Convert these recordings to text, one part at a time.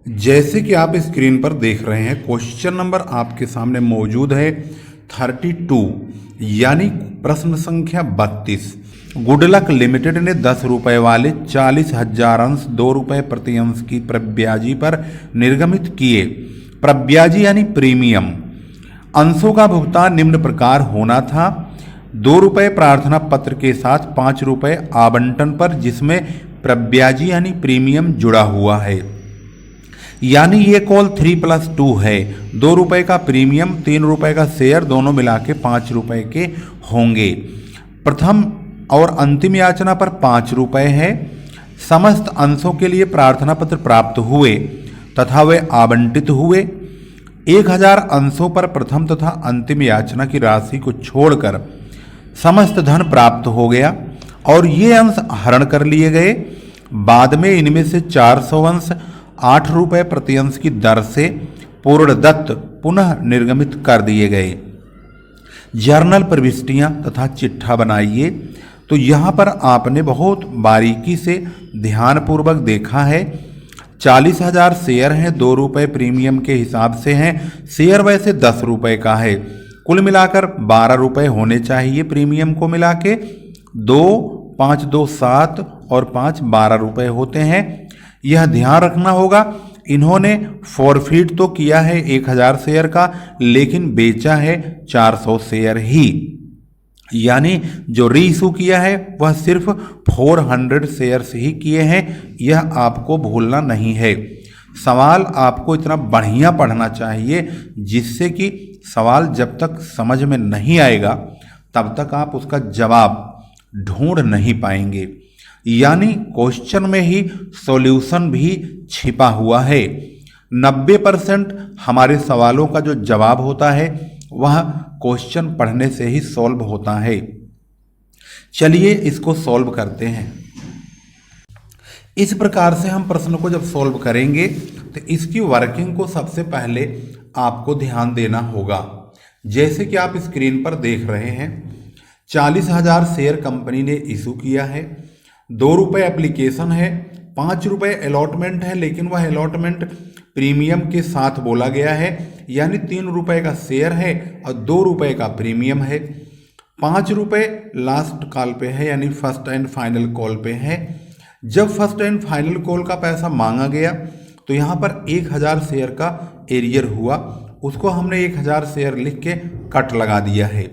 जैसे कि आप स्क्रीन पर देख रहे हैं, क्वेश्चन नंबर आपके सामने मौजूद है 32, यानी प्रश्न संख्या 32। गुडलक लिमिटेड ने 10 रुपए वाले 40,000 अंश 2 रुपए प्रति अंश की प्रब्याजी पर निर्गमित किए। प्रब्याजी यानी प्रीमियम। अंशों का भुगतान निम्न प्रकार होना था: 2 रुपए प्रार्थना पत्र के साथ 5 रुपए आवंटन पर, जिसमें प्रब्याजी यानी प्रीमियम जुड़ा हुआ है। यानी ये कॉल 3+2 है। 2 रुपए का प्रीमियम, 3 रुपए का शेयर, दोनों मिला के 5 रुपए के होंगे। प्रथम और अंतिम याचना पर 5 रुपए है। समस्त अंशों के लिए प्रार्थना पत्र प्राप्त हुए तथा वे आवंटित हुए। 1000 अंशों पर प्रथम तथा अंतिम याचना की राशि को छोड़कर समस्त धन प्राप्त हो गया और ये अंश हरण कर लिए गए। बाद में इनमें से 400 अंश 8 रुपए प्रति अंश की दर से पूर्णदत्त पुनः निर्गमित कर दिए गए। जर्नल प्रविष्टियां तथा चिट्ठा बनाइए। तो यहाँ पर आपने बहुत बारीकी से ध्यानपूर्वक देखा है। 40,000 शेयर हैं, 2 रुपए प्रीमियम के हिसाब से हैं। शेयर वैसे 10 रुपए का है, कुल मिलाकर 12 रुपए होने चाहिए प्रीमियम को मिला के। 2, 5, 2, 7 और 5, 12 रुपए होते हैं। यह ध्यान रखना होगा। इन्होंने फॉरफिट तो किया है 1000 शेयर का, लेकिन बेचा है 400 शेयर ही। यानी जो री इशू किया है वह सिर्फ 400 शेयर्स ही किए हैं। यह आपको भूलना नहीं है। सवाल आपको इतना बढ़िया पढ़ना चाहिए जिससे कि सवाल जब तक समझ में नहीं आएगा तब तक आप उसका जवाब ढूंढ नहीं पाएंगे। यानी क्वेश्चन में ही सॉल्यूशन भी छिपा हुआ है। 90% हमारे सवालों का जो जवाब होता है वह क्वेश्चन पढ़ने से ही सॉल्व होता है। चलिए इसको सॉल्व करते हैं। इस प्रकार से हम प्रश्न को जब सॉल्व करेंगे तो इसकी वर्किंग को सबसे पहले आपको ध्यान देना होगा। जैसे कि आप स्क्रीन पर देख रहे हैं, 40,000 शेयर कंपनी ने इशू किया है। 2 रुपये एप्लीकेशन है, 5 रुपये अलॉटमेंट है, लेकिन वह अलॉटमेंट प्रीमियम के साथ बोला गया है। यानी 3 रुपये का शेयर है और 2 रुपये का प्रीमियम है। 5 रुपये लास्ट कॉल पे है, यानी फर्स्ट एंड फाइनल कॉल पे है। जब फर्स्ट एंड फाइनल कॉल का पैसा मांगा गया तो यहाँ पर 1000 शेयर का एरियर हुआ, उसको हमने 1000 शेयर लिख के कट लगा दिया है।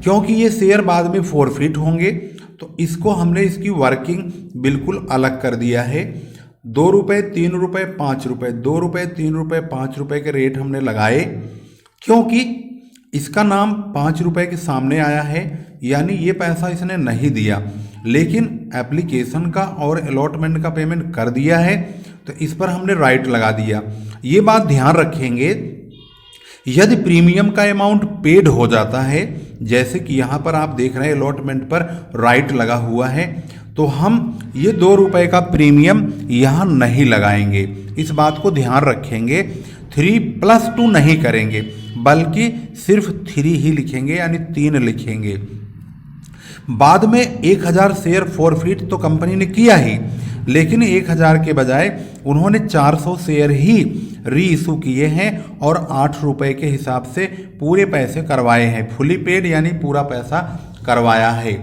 क्योंकि ये शेयर बाद में फॉरफिट होंगे तो इसको हमने इसकी वर्किंग बिल्कुल अलग कर दिया है। 2 रुपये, 3 रुपये, 5 रुपये, 2 रुपये, 3 रुपये, 5 रुपये के रेट हमने लगाए, क्योंकि इसका नाम 5 रुपये के सामने आया है। यानी ये पैसा इसने नहीं दिया, लेकिन एप्लीकेशन का और अलॉटमेंट का पेमेंट कर दिया है, तो इस पर हमने राइट लगा दिया। ये बात ध्यान रखेंगे, यदि प्रीमियम का अमाउंट पेड हो जाता है, जैसे कि यहाँ पर आप देख रहे हैं अलॉटमेंट पर राइट लगा हुआ है, तो हम ये 2 रुपये का प्रीमियम यहाँ नहीं लगाएंगे। इस बात को ध्यान रखेंगे। 3+2 नहीं करेंगे, बल्कि सिर्फ 3 ही लिखेंगे, यानी 3 लिखेंगे। बाद में 1000 शेयर फॉरफिट तो कंपनी ने किया ही, लेकिन 1000 के बजाय उन्होंने 400 शेयर ही री इशू किए हैं और 8 रुपये के हिसाब से पूरे पैसे करवाए हैं। फुली पेड यानी पूरा पैसा करवाया है।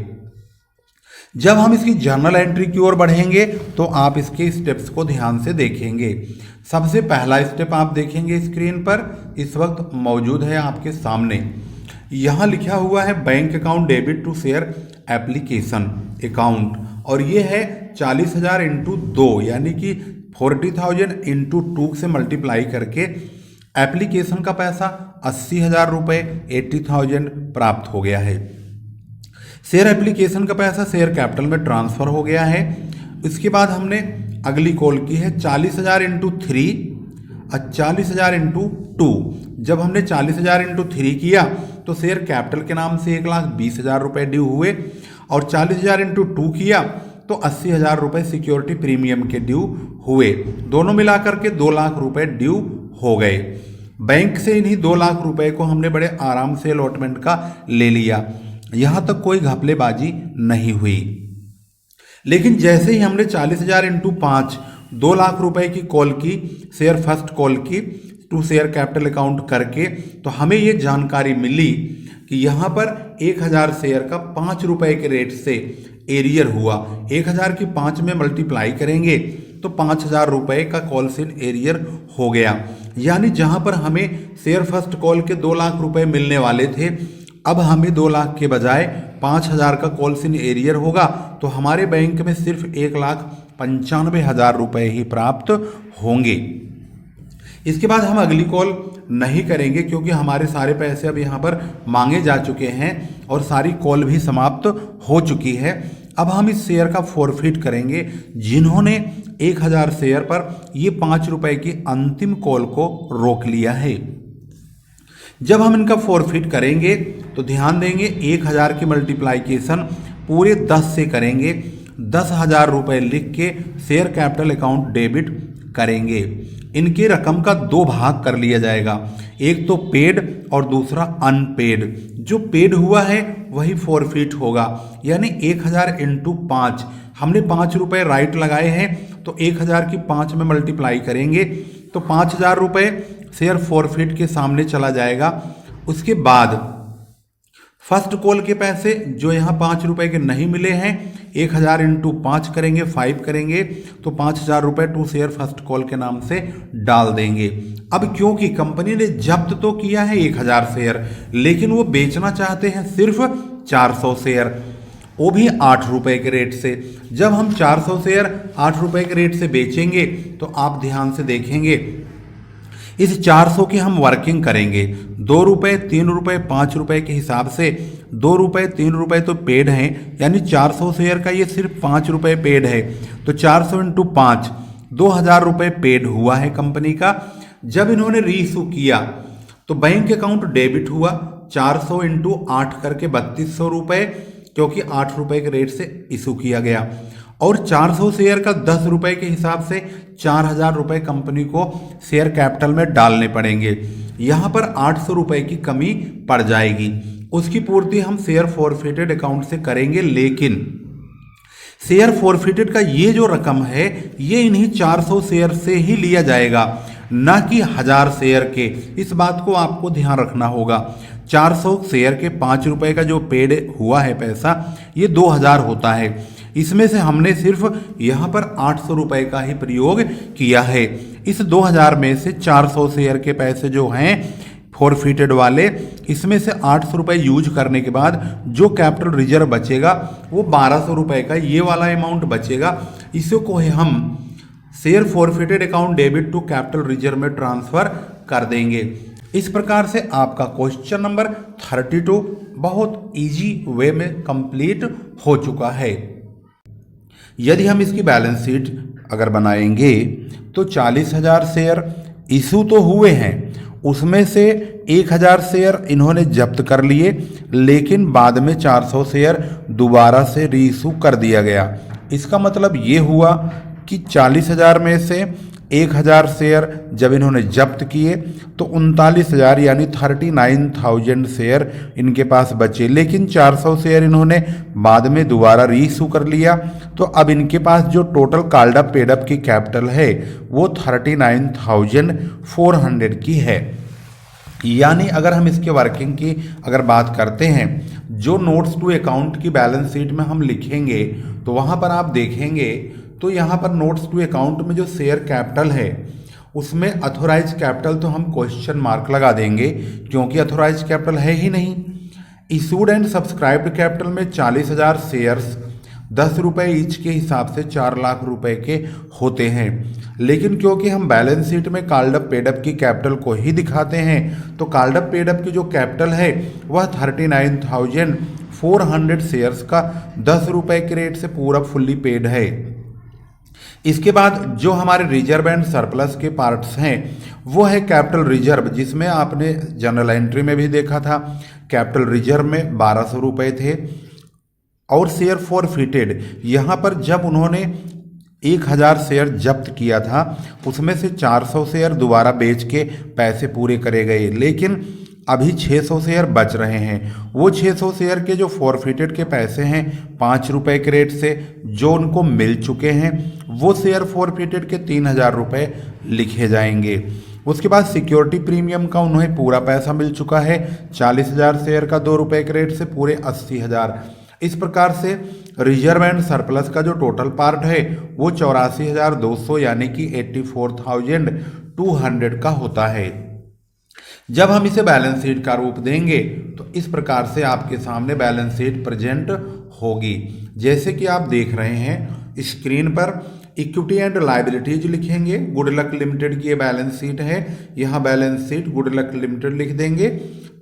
जब हम इसकी जर्नल एंट्री की ओर बढ़ेंगे तो आप इसके स्टेप्स को ध्यान से देखेंगे। सबसे पहला स्टेप आप देखेंगे स्क्रीन पर इस वक्त मौजूद है आपके सामने। यहाँ लिखा हुआ है bank account debit to share application account, और ये है 40,000 इंटू 2, यानी कि 40,000 इंटू 2 से मल्टीप्लाई करके एप्लीकेशन का पैसा 80,000 रुपये 80,000 प्राप्त हो गया है। शेयर एप्लीकेशन का पैसा शेयर कैपिटल में ट्रांसफ़र हो गया है। इसके बाद हमने अगली कॉल की है 40,000 इंटू 3 और 40,000 इंटू 2। जब हमने 40,000 इंटू 3 किया तो शेयर कैपिटल के नाम से 1,20,000 रुपये ड्यू हुए, और 40,000 इंटू 2 किया तो 80,000 रुपये सिक्योरिटी प्रीमियम के ड्यू हुए। दोनों मिलाकर के 2 लाख रुपये ड्यू हो गए। बैंक से इन्हीं 2 लाख रुपए को हमने बड़े आराम से अलॉटमेंट का ले लिया। यहाँ तक कोई घपलेबाजी नहीं हुई। लेकिन जैसे ही हमने 40,000 इंटू 5 2 लाख रुपए की कॉल की, शेयर फर्स्ट कॉल की टू शेयर कैपिटल अकाउंट करके, तो हमें ये जानकारी मिली कि यहाँ पर 1000 शेयर का 5 रुपए के रेट से एरियर हुआ। 1000 की 5 में मल्टीप्लाई करेंगे तो 5000 रुपए का कॉल इन एरियर हो गया। यानी जहाँ पर हमें शेयर फर्स्ट कॉल के 2 लाख रुपए मिलने वाले थे, अब हमें 2 लाख के बजाय 5000 का कॉल इन एरियर होगा, तो हमारे बैंक में सिर्फ 1,95,000 रुपए ही प्राप्त होंगे। इसके बाद हम अगली कॉल नहीं करेंगे क्योंकि हमारे सारे पैसे अब यहाँ पर मांगे जा चुके हैं और सारी कॉल भी समाप्त हो चुकी है। अब हम इस शेयर का फॉरफिट करेंगे जिन्होंने 1000 शेयर पर ये 5 रुपए की अंतिम कॉल को रोक लिया है। जब हम इनका फॉरफिट करेंगे तो ध्यान देंगे 1000 की मल्टीप्लाइकेशन पूरे 10 से करेंगे। 10,000 रुपये लिख के शेयर कैपिटल अकाउंट डेबिट करेंगे। इनकी रकम का 2 भाग कर लिया जाएगा, एक तो पेड और दूसरा अनपेड। जो पेड हुआ है वही फॉरफिट होगा, यानी 1000 इंटू 5। हमने 5 रुपये राइट लगाए हैं तो 1000 की 5 में मल्टीप्लाई करेंगे तो 5000 रुपये शेयर फॉरफिट के सामने चला जाएगा। उसके बाद फर्स्ट कॉल के पैसे जो यहाँ 5 रुपए के नहीं मिले हैं, 1000 इंटू 5 करेंगे, 5 करेंगे तो 5000 रुपये टू शेयर फर्स्ट कॉल के नाम से डाल देंगे। अब क्योंकि कंपनी ने जब्त तो किया है 1000 शेयर, लेकिन वो बेचना चाहते हैं सिर्फ 400 शेयर, वो भी 8 रुपए के रेट से। जब हम 400 शेयर 8 रुपए के रेट से बेचेंगे तो आप ध्यान से देखेंगे इस 400 की हम वर्किंग करेंगे 2 रुपये, 3 रुपये, 5 रुपये के हिसाब से। 2 रुपये, 3 रुपये तो पेड हैं, यानी 400 शेयर का ये सिर्फ 5 रुपये पेड है, तो 400 इंटू 5 2000 रुपये पेड हुआ है कंपनी का। जब इन्होंने रीइशू किया तो बैंक अकाउंट डेबिट हुआ 400 इंटू 8 करके 3200 रुपये, क्योंकि 8 रुपये के रेट से इशू किया गया। और 400 शेयर का 10 रुपये के हिसाब से 4000 रुपये कंपनी को शेयर कैपिटल में डालने पड़ेंगे। यहाँ पर 800 रुपये की कमी पड़ जाएगी, उसकी पूर्ति हम शेयर फॉरफिटेड अकाउंट से करेंगे। लेकिन शेयर फॉरफिटेड का ये जो रकम है ये इन्हीं 400 शेयर से ही लिया जाएगा, ना कि 1000 शेयर के। इस बात को आपको ध्यान रखना होगा। 400 शेयर के 5 रुपये का जो पेड हुआ है पैसा, ये 2000 होता है। इसमें से हमने सिर्फ यहाँ पर 800 रुपये का ही प्रयोग किया है। इस 2000 में से 400 शेयर के पैसे जो हैं फॉरफिटेड वाले, इसमें से 800 रुपये यूज करने के बाद जो कैपिटल रिजर्व बचेगा वो 1200 रुपये का ये वाला अमाउंट बचेगा। इसी को हम share forfeited account debit to capital reserve में ट्रांसफर कर देंगे। इस प्रकार से आपका क्वेश्चन नंबर 32 बहुत इजी वे में कंप्लीट हो चुका है। यदि हम इसकी बैलेंस शीट अगर बनाएंगे तो 40,000 शेयर इशू तो हुए हैं, उसमें से 1000 शेयर इन्होंने जब्त कर लिए, लेकिन बाद में 400 शेयर दोबारा से रीइशू कर दिया गया। इसका मतलब ये हुआ कि 40,000 में से 1000 शेयर जब इन्होंने जब्त किए तो 39,000 यानी 39,000 शेयर इनके पास बचे, लेकिन 400 शेयर इन्होंने बाद में दोबारा रीइशू कर लिया। तो अब इनके पास जो total called up paid up की कैपिटल है वो 39,400 की है। यानी अगर हम इसके वर्किंग की अगर बात करते हैं, जो नोट्स टू अकाउंट की बैलेंस शीट में हम लिखेंगे तो वहाँ पर आप देखेंगे तो यहाँ पर नोट्स टू अकाउंट में जो शेयर कैपिटल है उसमें अथोराइज कैपिटल तो हम क्वेश्चन मार्क लगा देंगे, क्योंकि अथोराइज कैपिटल है ही नहीं। इशूड एंड सब्सक्राइब्ड कैपिटल में 40,000 शेयर्स 10 रुपये ईच के हिसाब से 4 लाख रुपए के होते हैं, लेकिन क्योंकि हम बैलेंस शीट में कॉल्ड अप पेड अप की कैपिटल को ही दिखाते हैं तो कॉल्ड अप पेड अप की जो कैपिटल है वह 39,400 शेयर्स का 10 रुपये के रेट से पूरा फुल्ली पेड है। इसके बाद जो हमारे रिजर्व एंड सरप्लस के पार्ट्स हैं वो है कैपिटल रिजर्व, जिसमें आपने जनरल एंट्री में भी देखा था कैपिटल रिजर्व में 1200 रुपये थे। और शेयर फॉरफिटेड, यहाँ पर जब उन्होंने 1000 शेयर जब्त किया था उसमें से 400 शेयर दोबारा बेच के पैसे पूरे करे गए, लेकिन अभी 600 शेयर बच रहे हैं। वो 600 शेयर के जो फॉरफिटेड के पैसे हैं 5 रुपये के रेट से जो उनको मिल चुके हैं, वो शेयर फॉरफिटेड के 3000 रुपये लिखे जाएंगे। उसके बाद सिक्योरिटी प्रीमियम का उन्हें पूरा पैसा मिल चुका है, 40,000 शेयर का 2 रुपये के रेट से पूरे 80,000। इस प्रकार से रिजर्व एंड सरप्लस का जो टोटल पार्ट है वो 84,200 यानी कि 84,200 का होता है। जब हम इसे बैलेंस शीट का रूप देंगे तो इस प्रकार से आपके सामने बैलेंस शीट प्रेजेंट होगी। जैसे कि आप देख रहे हैं स्क्रीन पर, इक्विटी एंड लायबिलिटीज लिखेंगे। गुडलक लिमिटेड की ये बैलेंस शीट है, यहाँ बैलेंस शीट गुडलक लिमिटेड लिख देंगे।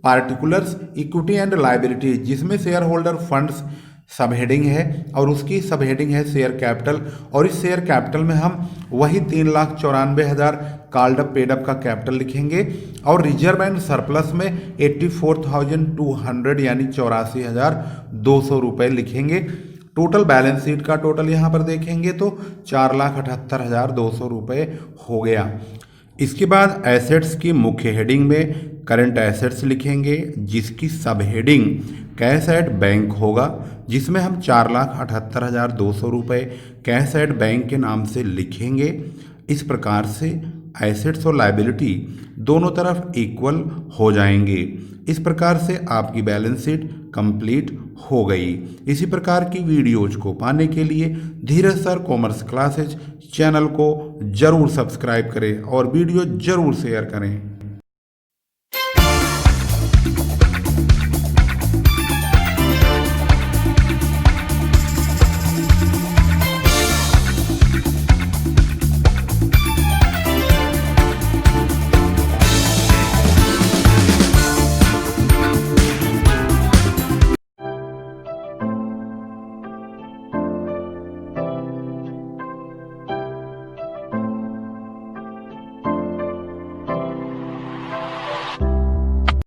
पार्टिकुलर्स इक्विटी एंड लायबिलिटीज, जिसमें शेयर होल्डर फंड्स सब हेडिंग है और उसकी सब हेडिंग है शेयर कैपिटल, और इस शेयर कैपिटल में हम वही 3,94,000 कॉल्ड अप पेड अप का कैपिटल लिखेंगे। और रिजर्व एंड सरप्लस में 84,200 यानी 84,200 रुपये लिखेंगे। टोटल बैलेंस शीट का टोटल यहाँ पर देखेंगे तो 4,78,200 रुपये हो गया। इसके बाद एसेट्स की मुख्य हेडिंग में करंट एसेट्स लिखेंगे, जिसकी सब हेडिंग कैश एट बैंक होगा, जिसमें हम 4,78,200 रुपये कैश एट बैंक के नाम से लिखेंगे। इस प्रकार से एसेट्स और लायबिलिटी दोनों तरफ इक्वल हो जाएंगे। इस प्रकार से आपकी बैलेंस शीट कंप्लीट हो गई। इसी प्रकार की वीडियोज को पाने के लिए धीरज सर कॉमर्स क्लासेज चैनल को जरूर सब्सक्राइब करें और वीडियो जरूर शेयर करें।